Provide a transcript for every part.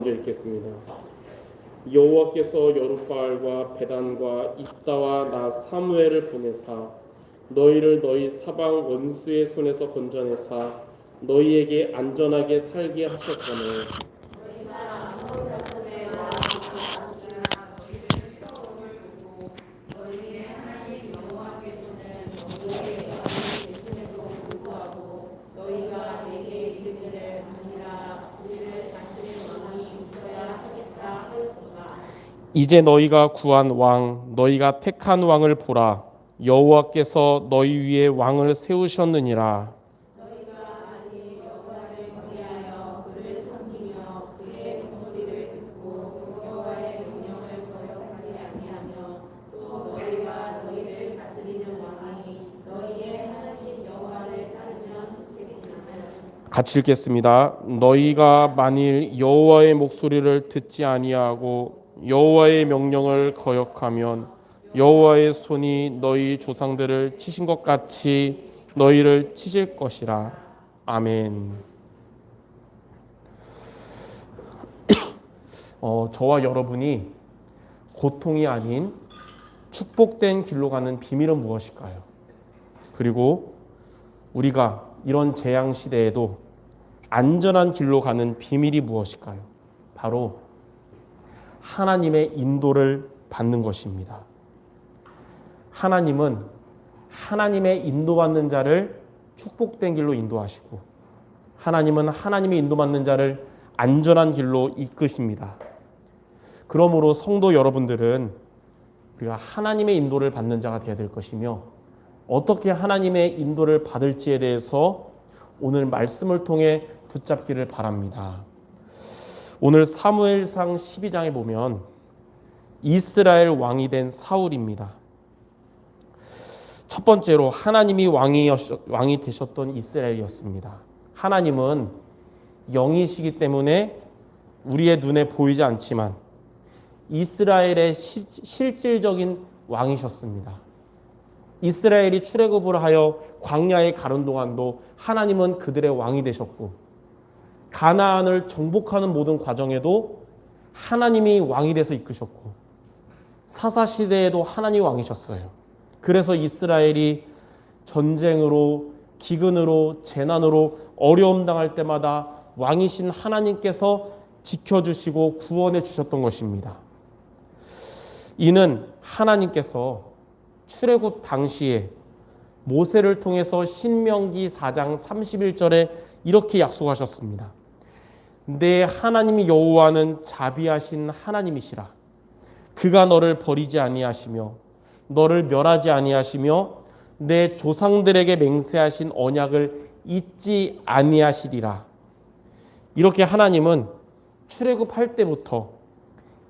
먼저 읽겠습니다. 여호와께서 여룻바알과 베단과 입다와 나 사무엘을 보내사 너희를 너희 사방 원수의 손에서 건져내사 너희에게 안전하게 살게 하셨거늘 이제 너희가 구한 왕 너희가 택한 왕을 보라. 여호와께서 너희 위에 왕을 세우셨느니라. 같이 읽겠습니다. 너희가 만일 여호와의 목소리를 듣지 아니하고 여호와의 명령을 거역하면 여호와의 손이 너희 조상들을 치신 것 같이 너희를 치실 것이라. 아멘. 저와 여러분이 고통이 아닌 축복된 길로 가는 비밀은 무엇일까요? 그리고 우리가 이런 재앙 시대에도 안전한 길로 가는 비밀이 무엇일까요? 바로 하나님의 인도를 받는 것입니다. 하나님은 하나님의 인도받는 자를 축복된 길로 인도하시고 하나님은 하나님의 인도받는 자를 안전한 길로 이끄십니다. 그러므로 성도 여러분들은 우리가 하나님의 인도를 받는 자가 되어야 될 것이며 어떻게 하나님의 인도를 받을지에 대해서 오늘 말씀을 통해 붙잡기를 바랍니다. 오늘 사무엘상 12장에 보면 이스라엘 왕이 된 사울입니다. 첫 번째로 하나님이 왕이 되셨던 이스라엘이었습니다. 하나님은 영이시기 때문에 우리의 눈에 보이지 않지만 이스라엘의 실질적인 왕이셨습니다. 이스라엘이 출애굽을 하여 광야에 가는 동안도 하나님은 그들의 왕이 되셨고 가나안을 정복하는 모든 과정에도 하나님이 왕이 돼서 이끄셨고 사사시대에도 하나님이 왕이셨어요. 그래서 이스라엘이 전쟁으로 기근으로 재난으로 어려움 당할 때마다 왕이신 하나님께서 지켜주시고 구원해 주셨던 것입니다. 이는 하나님께서 출애굽 당시에 모세를 통해서 신명기 4장 31절에 이렇게 약속하셨습니다. 내 하나님이 여호와는 자비하신 하나님이시라. 그가 너를 버리지 아니하시며 너를 멸하지 아니하시며 내 조상들에게 맹세하신 언약을 잊지 아니하시리라. 이렇게 하나님은 출애굽할 때부터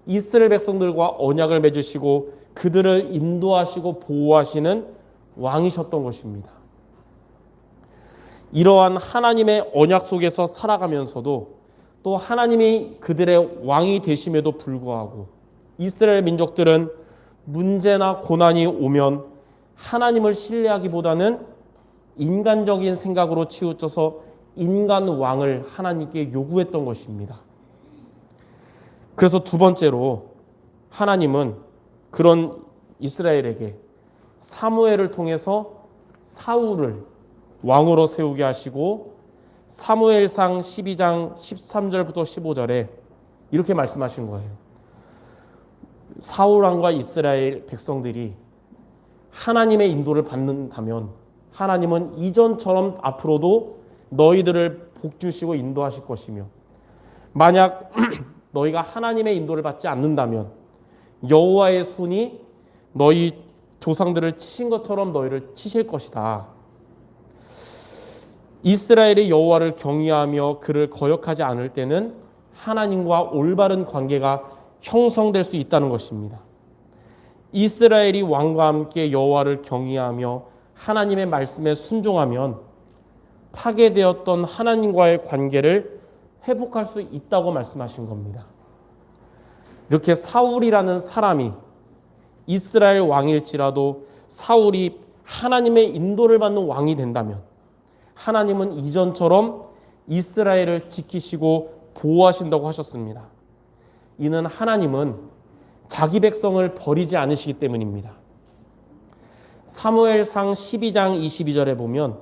이스라엘 백성들과 언약을 맺으시고 그들을 인도하시고 보호하시는 왕이셨던 것입니다. 이러한 하나님의 언약 속에서 살아가면서도 또 하나님이 그들의 왕이 되심에도 불구하고 이스라엘 민족들은 문제나 고난이 오면 하나님을 신뢰하기보다는 인간적인 생각으로 치우쳐서 인간 왕을 하나님께 요구했던 것입니다. 그래서 두 번째로 하나님은 그런 이스라엘에게 사무엘을 통해서 사울을 왕으로 세우게 하시고 사무엘상 12장 13절부터 15절에 이렇게 말씀하신 거예요. 사울 왕과 이스라엘 백성들이 하나님의 인도를 받는다면 하나님은 이전처럼 앞으로도 너희들을 복주시고 인도하실 것이며 만약 너희가 하나님의 인도를 받지 않는다면 여호와의 손이 너희 조상들을 치신 것처럼 너희를 치실 것이다. 이스라엘이 여호와를 경외하며 그를 거역하지 않을 때는 하나님과 올바른 관계가 형성될 수 있다는 것입니다. 이스라엘이 왕과 함께 여호와를 경외하며 하나님의 말씀에 순종하면 파괴되었던 하나님과의 관계를 회복할 수 있다고 말씀하신 겁니다. 이렇게 사울이라는 사람이 이스라엘 왕일지라도 사울이 하나님의 인도를 받는 왕이 된다면 하나님은 이전처럼 이스라엘을 지키시고 보호하신다고 하셨습니다. 이는 하나님은 자기 백성을 버리지 않으시기 때문입니다. 사무엘상 12장 22절에 보면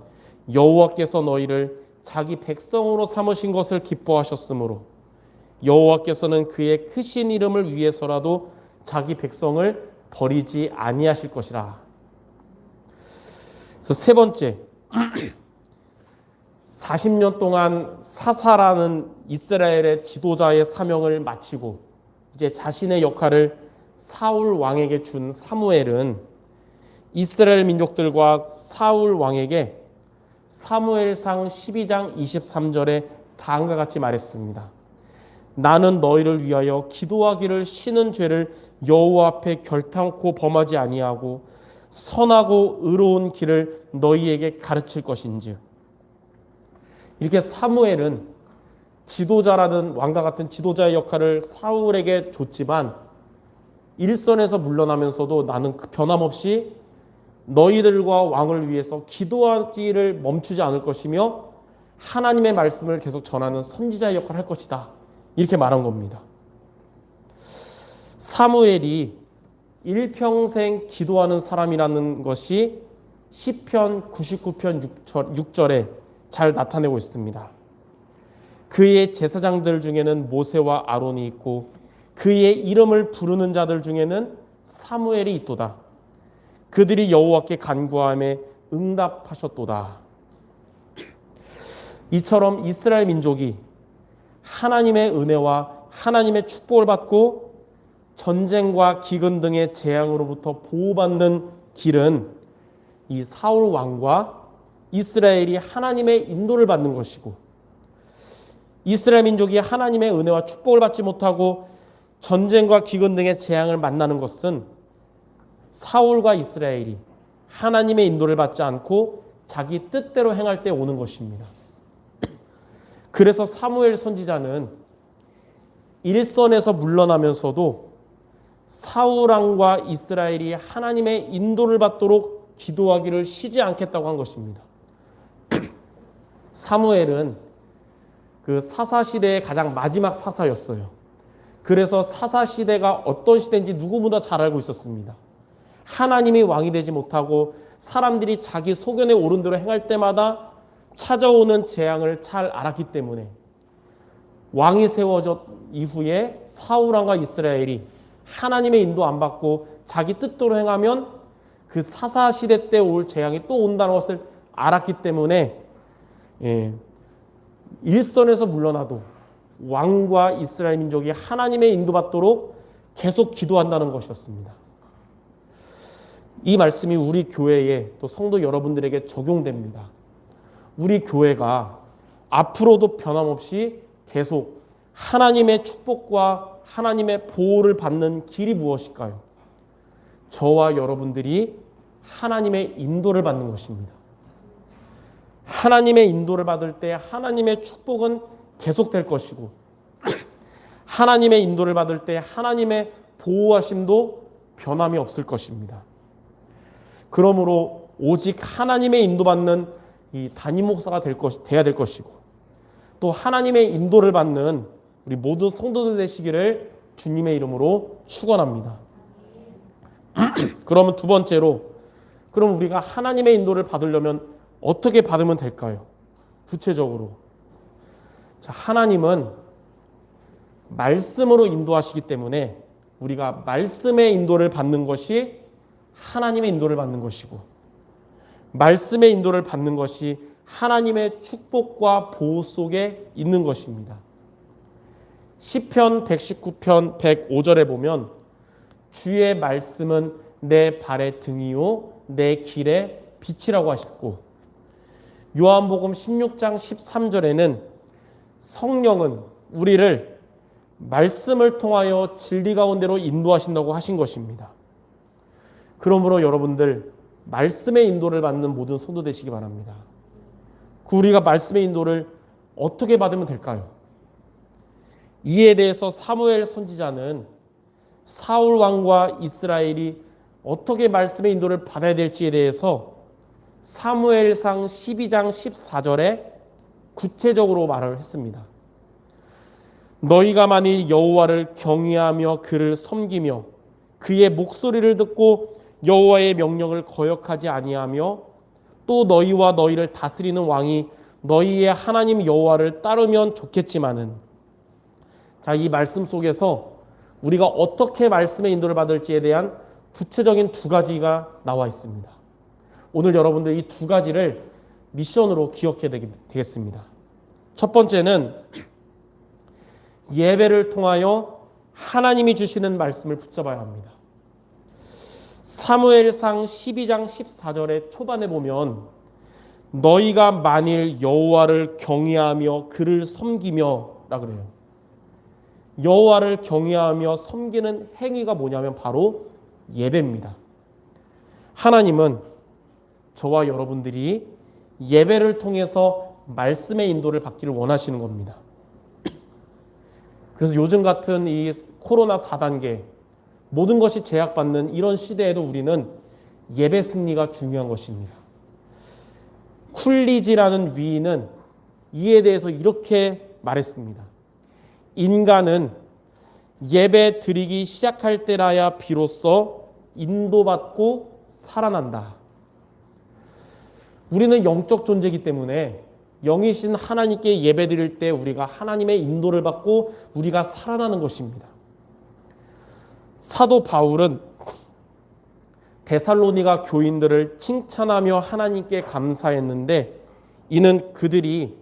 여호와께서 너희를 자기 백성으로 삼으신 것을 기뻐하셨으므로 여호와께서는 그의 크신 이름을 위해서라도 자기 백성을 버리지 아니하실 것이라. 그래서 세 번째, 40년 동안 사사라는 이스라엘의 지도자의 사명을 마치고 이제 자신의 역할을 사울 왕에게 준 사무엘은 이스라엘 민족들과 사울 왕에게 사무엘상 12장 23절에 다음과 같이 말했습니다. 나는 너희를 위하여 기도하기를 쉬는 죄를 여호와 앞에 결탄코 범하지 아니하고 선하고 의로운 길을 너희에게 가르칠 것인즉. 이렇게 사무엘은 지도자라는 왕과 같은 지도자의 역할을 사울에게 줬지만 일선에서 물러나면서도 나는 변함없이 너희들과 왕을 위해서 기도하기를 멈추지 않을 것이며 하나님의 말씀을 계속 전하는 선지자의 역할을 할 것이다. 이렇게 말한 겁니다. 사무엘이 일평생 기도하는 사람이라는 것이 시편 99편 6절에 잘 나타내고 있습니다. 그의 제사장들 중에는 모세와 아론이 있고 그의 이름을 부르는 자들 중에는 사무엘이 있도다. 그들이 여호와께 간구하며 응답하셨도다. 이처럼 이스라엘 민족이 하나님의 은혜와 하나님의 축복을 받고 전쟁과 기근 등의 재앙으로부터 보호받는 길은 이 사울 왕과 이스라엘이 하나님의 인도를 받는 것이고, 이스라엘 민족이 하나님의 은혜와 축복을 받지 못하고 전쟁과 기근 등의 재앙을 만나는 것은 사울과 이스라엘이 하나님의 인도를 받지 않고 자기 뜻대로 행할 때 오는 것입니다. 그래서 사무엘 선지자는 일선에서 물러나면서도 사울 왕과 이스라엘이 하나님의 인도를 받도록 기도하기를 쉬지 않겠다고 한 것입니다. 사무엘은 그 사사시대의 가장 마지막 사사였어요. 그래서 사사시대가 어떤 시대인지 누구보다 잘 알고 있었습니다. 하나님이 왕이 되지 못하고 사람들이 자기 소견에 오른 대로 행할 때마다 찾아오는 재앙을 잘 알았기 때문에 왕이 세워졌 이후에 사울 왕과 이스라엘이 하나님의 인도 안 받고 자기 뜻대로 행하면 그 사사시대 때 올 재앙이 또 온다는 것을 알았기 때문에 일선에서 물러나도 왕과 이스라엘 민족이 하나님의 인도받도록 계속 기도한다는 것이었습니다. 이 말씀이 우리 교회에 또 성도 여러분들에게 적용됩니다. 우리 교회가 앞으로도 변함없이 계속 하나님의 축복과 하나님의 보호를 받는 길이 무엇일까요? 저와 여러분들이 하나님의 인도를 받는 것입니다. 하나님의 인도를 받을 때 하나님의 축복은 계속될 것이고, 하나님의 인도를 받을 때 하나님의 보호하심도 변함이 없을 것입니다. 그러므로 오직 하나님의 인도받는 이 담임 목사가 돼야 될 것이고, 또 하나님의 인도를 받는 우리 모든 성도들 되시기를 주님의 이름으로 축원합니다. 그러면 두 번째로, 그럼 우리가 하나님의 인도를 받으려면 어떻게 받으면 될까요? 구체적으로. 자, 하나님은 말씀으로 인도하시기 때문에 우리가 말씀의 인도를 받는 것이 하나님의 인도를 받는 것이고, 말씀의 인도를 받는 것이 하나님의 축복과 보호 속에 있는 것입니다. 시편 119편 105절에 보면 주의 말씀은 내 발의 등이요 내 길의 빛이라고 하셨고, 요한복음 16장 13절에는 성령은 우리를 말씀을 통하여 진리 가운데로 인도하신다고 하신 것입니다. 그러므로 여러분들 말씀의 인도를 받는 모든 성도 되시기 바랍니다. 우리가 말씀의 인도를 어떻게 받으면 될까요? 이에 대해서 사무엘 선지자는 사울 왕과 이스라엘이 어떻게 말씀의 인도를 받아야 될지에 대해서 너희가 만일 여호와를 경외하며 그를 섬기며 그의 목소리를 듣고 여호와의 명령을 거역하지 아니하며 또 너희와 너희를 다스리는 왕이 너희의 하나님 여호와를 따르면 좋겠지만은, 자, 이 말씀 속에서 우리가 어떻게 말씀의 인도를 받을지에 대한 구체적인 두 가지가 나와 있습니다. 오늘 여러분들 이 두 가지를 미션으로 기억해야 되겠습니다. 첫 번째는 예배를 통하여 하나님이 주시는 말씀을 붙잡아야 합니다. 사무엘상 12장 14절의 초반에 보면 너희가 만일 여호와를 경외하며 그를 섬기며 라 그래요. 여호와를 경외하며 섬기는 행위가 뭐냐면 바로 예배입니다. 하나님은 저와 여러분들이 예배를 통해서 말씀의 인도를 받기를 원하시는 겁니다. 그래서 요즘 같은 이 코로나 4단계 모든 것이 제약받는 이런 시대에도 우리는 예배 승리가 중요한 것입니다. 쿨리지라는 위인은 이에 대해서 이렇게 말했습니다. 인간은 예배 드리기 시작할 때라야 비로소 인도받고 살아난다. 우리는 영적 존재이기 때문에 영이신 하나님께 예배 드릴 때 우리가 하나님의 인도를 받고 우리가 살아나는 것입니다. 사도 바울은 데살로니가 교인들을 칭찬하며 하나님께 감사했는데 이는 그들이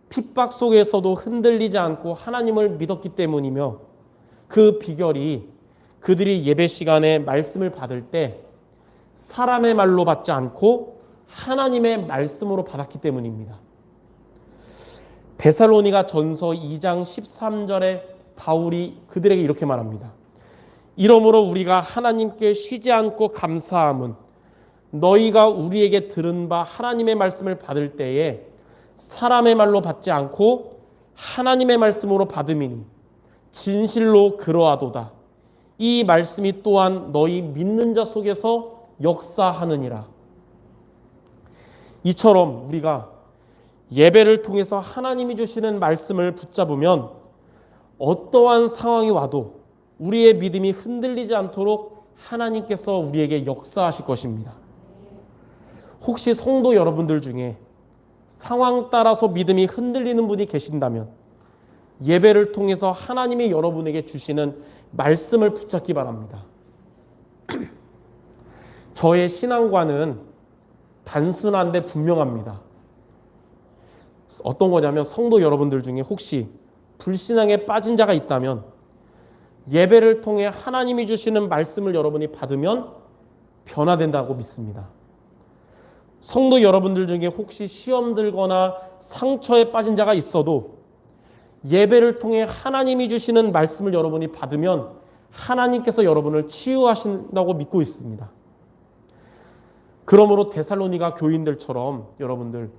핍박 속에서도 흔들리지 않고 하나님을 믿었기 때문이며 그 비결이 그들이 예배 시간에 말씀을 받을 때 사람의 말로 받지 않고 하나님의 말씀으로 받았기 때문입니다. 데살로니가 전서 2장 13절에 바울이 그들에게 이렇게 말합니다. 이러므로 우리가 하나님께 쉬지 않고 감사함은 너희가 우리에게 들은 바 하나님의 말씀을 받을 때에 사람의 말로 받지 않고 하나님의 말씀으로 받음이니 진실로 그러하도다. 이 말씀이 또한 너희 믿는 자 속에서 역사하느니라. 이처럼 우리가 예배를 통해서 하나님이 주시는 말씀을 붙잡으면 어떠한 상황이 와도 우리의 믿음이 흔들리지 않도록 하나님께서 우리에게 역사하실 것입니다. 혹시 성도 여러분들 중에 상황 따라서 믿음이 흔들리는 분이 계신다면 예배를 통해서 하나님이 여러분에게 주시는 말씀을 붙잡기 바랍니다. 저의 신앙관은 단순한데 분명합니다. 어떤 거냐면 성도 여러분들 중에 혹시 불신앙에 빠진 자가 있다면 예배를 통해 하나님이 주시는 말씀을 여러분이 받으면 변화된다고 믿습니다. 성도 여러분들 중에 혹시 시험 들거나 상처에 빠진 자가 있어도 예배를 통해 하나님이 주시는 말씀을 여러분이 받으면 하나님께서 여러분을 치유하신다고 믿고 있습니다. 그러므로 데살로니가 교인들처럼 여러분들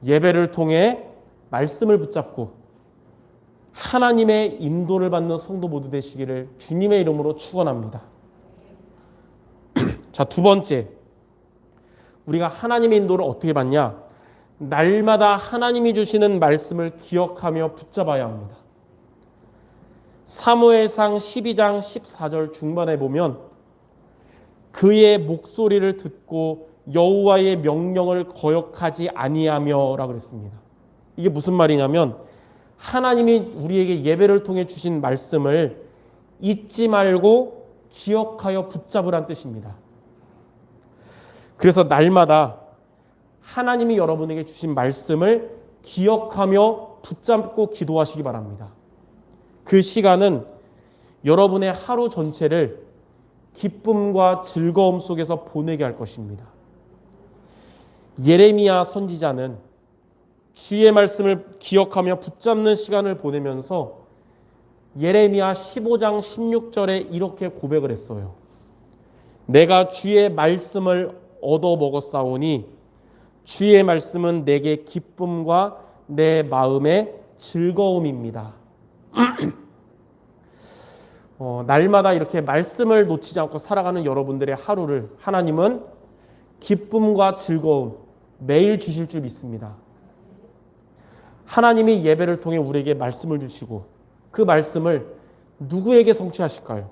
예배를 통해 말씀을 붙잡고 하나님의 인도를 받는 성도 모두 되시기를 주님의 이름으로 축원합니다. 자, 두 번째, 우리가 하나님의 인도를 어떻게 받냐? 날마다 하나님이 주시는 말씀을 기억하며 붙잡아야 합니다. 사무엘상 12장 14절 중반에 보면 그의 목소리를 듣고 여호와의 명령을 거역하지 아니하며 라고 그랬습니다. 이게 무슨 말이냐면 하나님이 우리에게 예배를 통해 주신 말씀을 잊지 말고 기억하여 붙잡으란 뜻입니다. 그래서 날마다 하나님이 여러분에게 주신 말씀을 기억하며 붙잡고 기도하시기 바랍니다. 그 시간은 여러분의 하루 전체를 기쁨과 즐거움 속에서 보내게 할 것입니다. 예레미야 선지자는 주의 말씀을 기억하며 붙잡는 시간을 보내면서 예레미야 15장 16절에 이렇게 고백을 했어요. 내가 주의 말씀을 얻어 먹었사오니 주의 말씀은 내게 기쁨과 내 마음의 즐거움입니다. 날마다 이렇게 말씀을 놓치지 않고 살아가는 여러분들의 하루를 하나님은 기쁨과 즐거움 매일 주실 줄 믿습니다. 하나님이 예배를 통해 우리에게 말씀을 주시고 그 말씀을 누구에게 성취하실까요?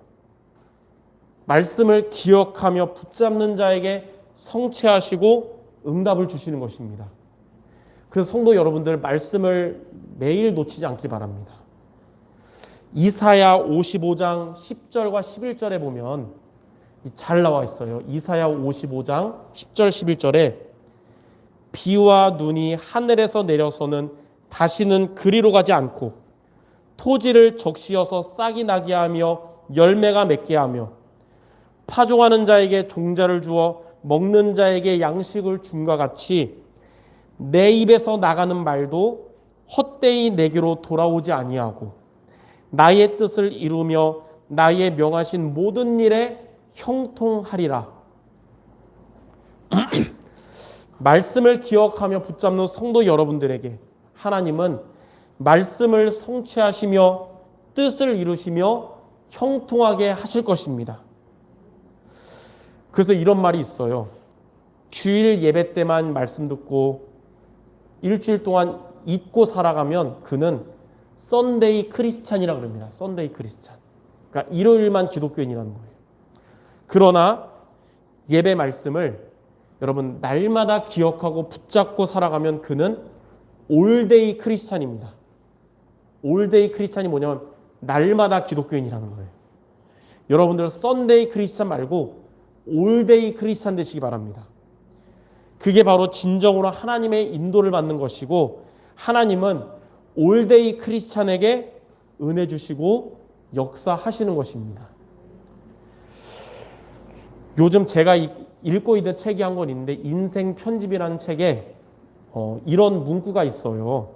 말씀을 기억하며 붙잡는 자에게 성취하시고 응답을 주시는 것입니다. 그래서 성도 여러분들, 말씀을 매일 놓치지 않길 바랍니다. 이사야 55장 10절과 11절에 보면 잘 나와 있어요. 이사야 55장 10절 11절에 비와 눈이 하늘에서 내려서는 다시는 그리로 가지 않고 토지를 적시어서 싹이 나게 하며 열매가 맺게 하며 파종하는 자에게 종자를 주어 먹는 자에게 양식을 줌과 같이 내 입에서 나가는 말도 헛되이 내게로 돌아오지 아니하고 나의 뜻을 이루며 나의 명하신 모든 일에 형통하리라. 말씀을 기억하며 붙잡는 성도 여러분들에게 하나님은 말씀을 성취하시며 뜻을 이루시며 형통하게 하실 것입니다. 그래서 이런 말이 있어요. 주일 예배 때만 말씀 듣고 일주일 동안 잊고 살아가면 그는 썬데이 크리스찬이라고 그럽니다. 썬데이 크리스찬. 그러니까 일요일만 기독교인이라는 거예요. 그러나 예배 말씀을 여러분 날마다 기억하고 붙잡고 살아가면 그는 올데이 크리스찬입니다. 올데이 크리스찬이 뭐냐면 날마다 기독교인이라는 거예요. 여러분들 썬데이 크리스찬 말고 올데이 크리스찬 되시기 바랍니다. 그게 바로 진정으로 하나님의 인도를 받는 것이고 하나님은 올데이 크리스찬에게 은혜 주시고 역사하시는 것입니다. 요즘 제가 읽고 있는 책이 한 권 있는데 인생 편집이라는 책에 이런 문구가 있어요.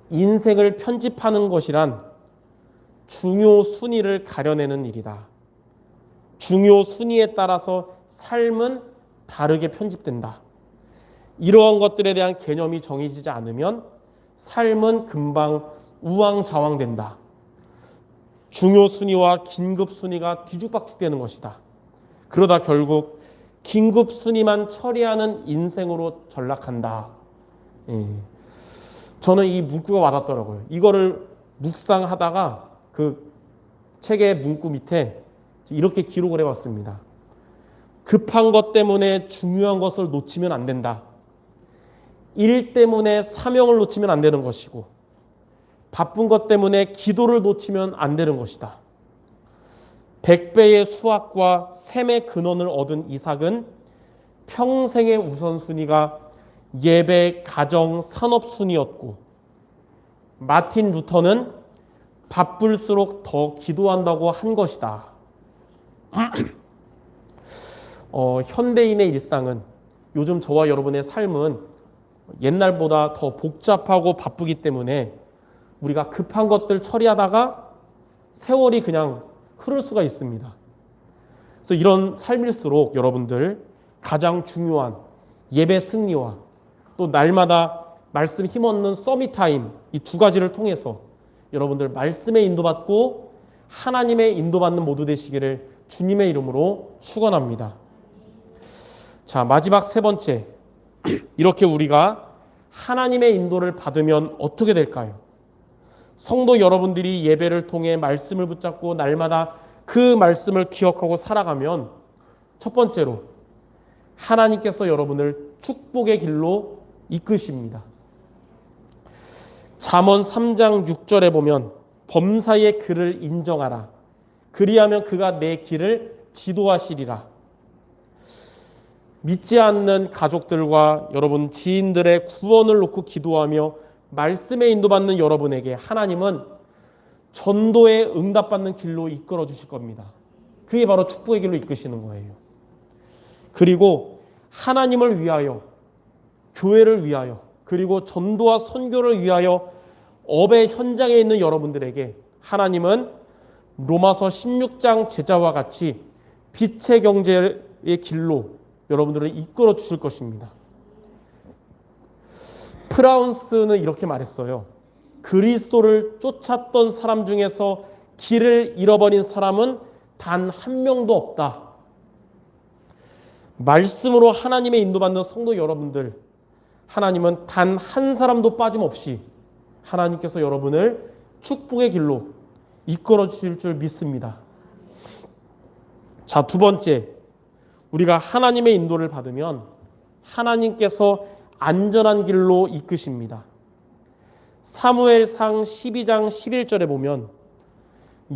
인생을 편집하는 것이란 중요 순위를 가려내는 일이다. 중요 순위에 따라서 삶은 다르게 편집된다. 이러한 것들에 대한 개념이 정해지지 않으면 삶은 금방 우왕좌왕된다. 중요 순위와 긴급 순위가 뒤죽박죽되는 것이다. 그러다 결국 긴급 순위만 처리하는 인생으로 전락한다. 저는 이 문구가 와닿더라고요. 이거를 묵상하다가 그 책의 문구 밑에 이렇게 기록을 해봤습니다. 급한 것 때문에 중요한 것을 놓치면 안 된다. 일 때문에 사명을 놓치면 안 되는 것이고 바쁜 것 때문에 기도를 놓치면 안 되는 것이다. 100배의 수확과 샘의 근원을 얻은 이삭은 평생의 우선순위가 예배, 가정, 산업순위였고 마틴 루터는 바쁠수록 더 기도한다고 한 것이다. 현대인의 일상은 요즘 저와 여러분의 삶은 옛날보다 더 복잡하고 바쁘기 때문에 우리가 급한 것들 처리하다가 세월이 그냥 흐를 수가 있습니다. 그래서 이런 삶일수록 여러분들 가장 중요한 예배 승리와 또 날마다 말씀 힘없는 서밋타임 이 두 가지를 통해서 여러분들 말씀에 인도받고 하나님의 인도받는 모두 되시기를 주님의 이름으로 축원합니다. 자, 마지막 세 번째, 이렇게 우리가 하나님의 인도를 받으면 어떻게 될까요? 성도 여러분들이 예배를 통해 말씀을 붙잡고 날마다 그 말씀을 기억하고 살아가면 첫 번째로 하나님께서 여러분을 축복의 길로 이끄십니다. 잠언 3장 6절에 보면 범사의 그를 인정하라. 그리하면 그가 내 길을 지도하시리라. 믿지 않는 가족들과 여러분 지인들의 구원을 놓고 기도하며 말씀에 인도받는 여러분에게 하나님은 전도에 응답받는 길로 이끌어 주실 겁니다. 그게 바로 축복의 길로 이끄시는 거예요. 그리고 하나님을 위하여, 교회를 위하여, 그리고 전도와 선교를 위하여 업의 현장에 있는 여러분들에게 하나님은 로마서 16장 제자와 같이 빛의 경제의 길로 여러분들을 이끌어 주실 것입니다. 프라운스는 이렇게 말했어요. 그리스도를 쫓았던 사람 중에서 길을 잃어버린 사람은 단 한 명도 없다. 말씀으로 하나님의 인도받는 성도 여러분들, 하나님은 단 한 사람도 빠짐없이 하나님께서 여러분을 축복의 길로 이끌어 주실 줄 믿습니다. 자, 두 번째, 우리가 하나님의 인도를 받으면 하나님께서 안전한 길로 이끄십니다. 사무엘상 12장 11절에 보면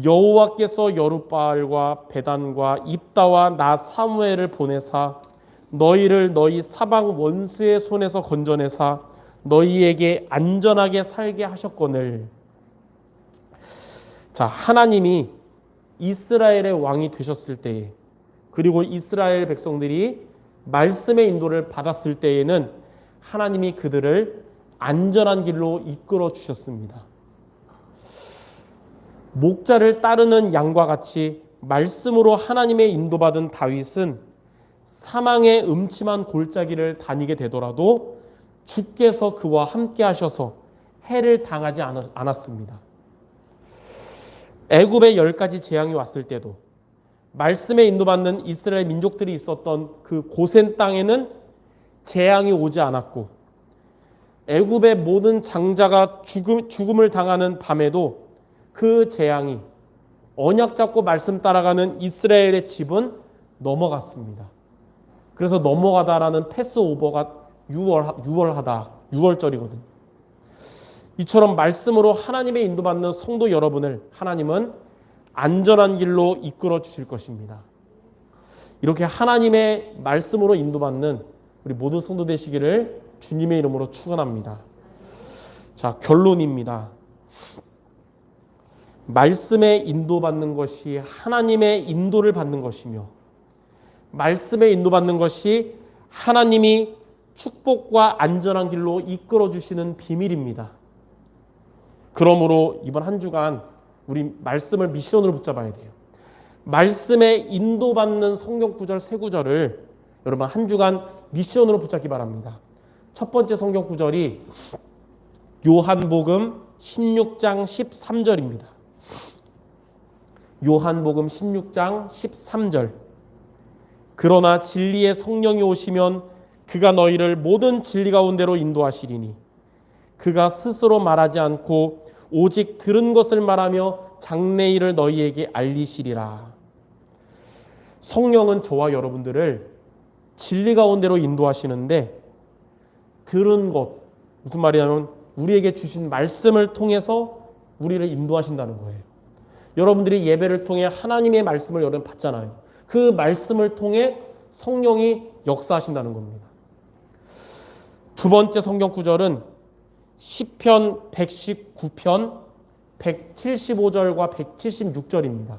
여호와께서 여룻바알과 베단과 입다와 나 사무엘을 보내사 너희를 너희 사방 원수의 손에서 건져내사 너희에게 안전하게 살게 하셨거늘. 자, 하나님이 이스라엘의 왕이 되셨을 때에, 그리고 이스라엘 백성들이 말씀의 인도를 받았을 때에는 하나님이 그들을 안전한 길로 이끌어 주셨습니다. 목자를 따르는 양과 같이 말씀으로 하나님의 인도받은 다윗은 사망의 음침한 골짜기를 다니게 되더라도 주께서 그와 함께 하셔서 해를 당하지 않았습니다. 애굽의 10가지 재앙이 왔을 때도 말씀에 인도받는 이스라엘 민족들이 있었던 그 고센 땅에는 재앙이 오지 않았고, 애굽의 모든 장자가 죽음을 당하는 밤에도 그 재앙이 언약 잡고 말씀 따라가는 이스라엘의 집은 넘어갔습니다. 그래서 넘어가다라는 패스오버가 6월절이거든요. 이처럼 말씀으로 하나님의 인도받는 성도 여러분을 하나님은 안전한 길로 이끌어 주실 것입니다. 이렇게 하나님의 말씀으로 인도받는 우리 모든 성도 되시기를 주님의 이름으로 축원합니다. 자, 결론입니다. 말씀에 인도받는 것이 하나님의 인도를 받는 것이며, 말씀에 인도받는 것이 하나님이 축복과 안전한 길로 이끌어 주시는 비밀입니다. 그러므로 이번 한 주간 우리 말씀을 미션으로 붙잡아야 돼요. 말씀에 인도받는 성경 구절 세 구절을 여러분 한 주간 미션으로 붙잡기 바랍니다. 첫 번째 성경 구절이 요한복음 16장 13절입니다. 요한복음 16장 13절. 그러나 진리의 성령이 오시면 그가 너희를 모든 진리 가운데로 인도하시리니 그가 스스로 말하지 않고 오직 들은 것을 말하며 장래일을 너희에게 알리시리라. 성령은 저와 여러분들을 진리 가운데로 인도하시는데, 들은 것, 무슨 말이냐면 우리에게 주신 말씀을 통해서 우리를 인도하신다는 거예요. 여러분들이 예배를 통해 하나님의 말씀을 여러분 받잖아요. 그 말씀을 통해 성령이 역사하신다는 겁니다. 두 번째 성경 구절은 시편 119편 175절과 176절입니다.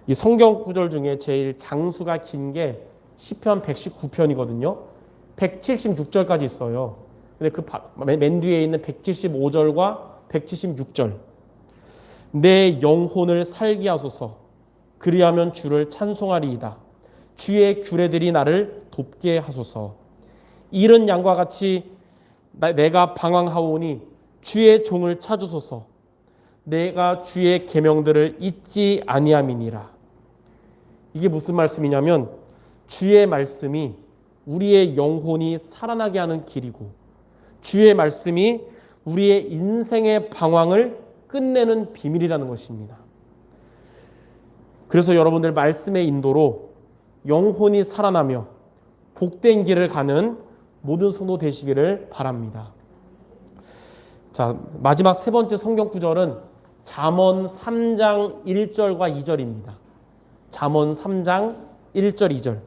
이 성경 구절 중에 제일 장수가 긴 게 시편 119편이거든요. 176절까지 있어요. 근데 그 맨 뒤에 있는 175절과 176절. 내 영혼을 살게 하소서. 그리하면 주를 찬송하리이다. 주의 규례들이 나를 돕게 하소서. 이른 양과 같이 내가 방황하오니 주의 종을 찾으소서. 내가 주의 계명들을 잊지 아니함이니라. 이게 무슨 말씀이냐면 주의 말씀이 우리의 영혼이 살아나게 하는 길이고, 주의 말씀이 우리의 인생의 방황을 끝내는 비밀이라는 것입니다. 그래서 여러분들 말씀의 인도로 영혼이 살아나며 복된 길을 가는 모든 성도 되시기를 바랍니다. 자, 마지막 세 번째 성경 구절은 잠언 3장 1절과 2절입니다. 잠언 3장 1절 2절.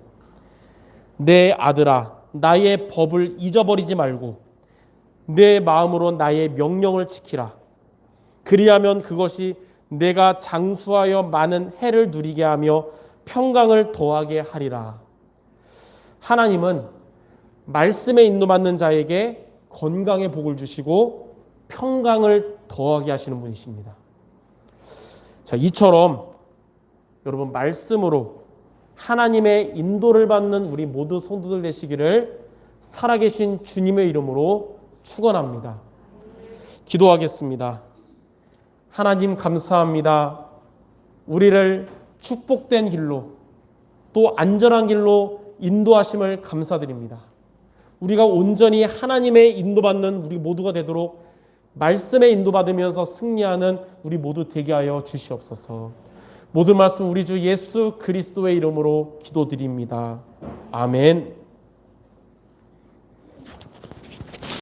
내 아들아, 나의 법을 잊어버리지 말고 내 마음으로 나의 명령을 지키라. 그리하면 그것이 내가 장수하여 많은 해를 누리게 하며 평강을 더하게 하리라. 하나님은 말씀에 인도받는 자에게 건강의 복을 주시고 평강을 더하게 하시는 분이십니다. 자, 이처럼 여러분 말씀으로 하나님의 인도를 받는 우리 모두 성도들 되시기를 살아계신 주님의 이름으로 축원합니다. 기도하겠습니다. 하나님 감사합니다. 우리를 축복된 길로 또 안전한 길로 인도하심을 감사드립니다. 우리가 온전히 하나님의 인도받는 우리 모두가 되도록 말씀에 인도받으면서 승리하는 우리 모두 되게 하여 주시옵소서. 모든 말씀 우리 주 예수 그리스도의 이름으로 기도드립니다. 아멘.